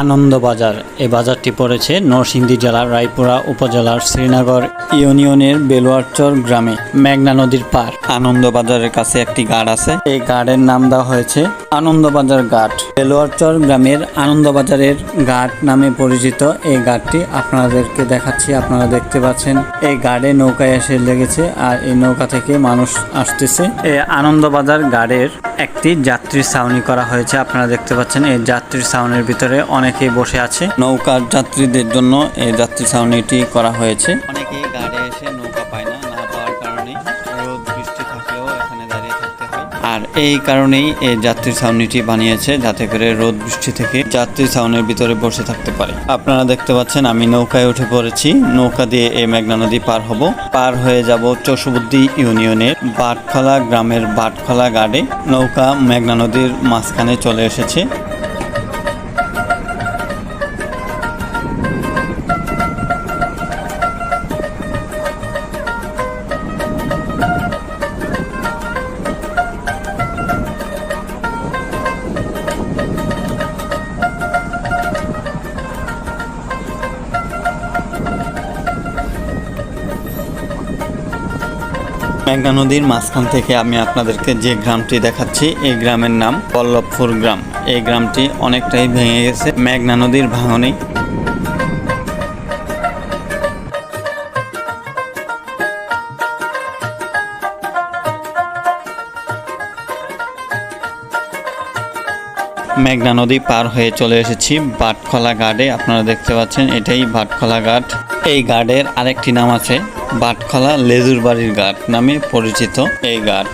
আনন্দবাজার। এই বাজারটি পড়েছে নরসিংদী জেলার রায়পুরা উপজেলার শ্রীনগর ইউনিয়নের বেলোয়ারচর গ্রামে, মেঘনা নদীর পার। আনন্দবাজারের কাছে একটি ঘাট আছে, এই ঘাটের নাম দেওয়া হয়েছে আনন্দবাজার ঘাট। বেলোয়ারচর গ্রামের আনন্দবাজারের ঘাট নামে পরিচিত এই ঘাটটি আপনাদেরকে দেখাচ্ছি। আপনারা দেখতে পাচ্ছেন এই ঘাটে নৌকায় এসে লেগেছে, আর এই নৌকা থেকে মানুষ আসতেছে। এই আনন্দবাজার ঘাটের একটি যাত্রী ছাউনি করা হয়েছে, আপনারা দেখতে পাচ্ছেন। এই যাত্রী ছাউনির ভিতরে অনেকেই বসে আছে। নৌকার যাত্রীদের জন্য এই যাত্রী ছাউনিটি করা হয়েছে। অনেকেই ঘাটে এসে নৌকা পায় না, পাওয়ার কারণে রোদ বৃষ্টি থাকলেও এখানে দাঁড়িয়ে থাকতে হয়। আর এই কারণেই এই যাত্রী ছাউনিটি বানিয়েছে, যাতে করে রোদ বৃষ্টি থেকে যাত্রী ছাউনির ভিতরে বসে থাকতে পারে। আপনারা দেখতে পাচ্ছেন আমি নৌকায় উঠে পড়েছি। নৌকা দিয়ে এই মেঘনা নদী পার হব। পার হয়ে যাব চৌষবুদ্দি ইউনিয়নের বাটখলা গ্রামের বাটখলা ঘাটে। নৌকা মেঘনা নদীর মাঝখানে চলে এসেছে। মেঘনা নদীর মাঝখান থেকে আমি আপনাদেরকে যে গ্রামটি দেখাচ্ছি, এই গ্রামের নাম পল্লবপুর গ্রাম। এই গ্রামটি অনেকটাই ভেঙে গেছে মেঘনা নদীর ভাঙনে। মেঘনা নদী পার হয়ে চলে এসেছি বাটখলা ঘাটে। আপনারা দেখতে পাচ্ছেন এটাই বাটখলা ঘাট। এই ঘাটের আরেকটি নাম আছে বাটখলা লেজুর বাড়ির ঘাট নামে পরিচিত এই ঘাট।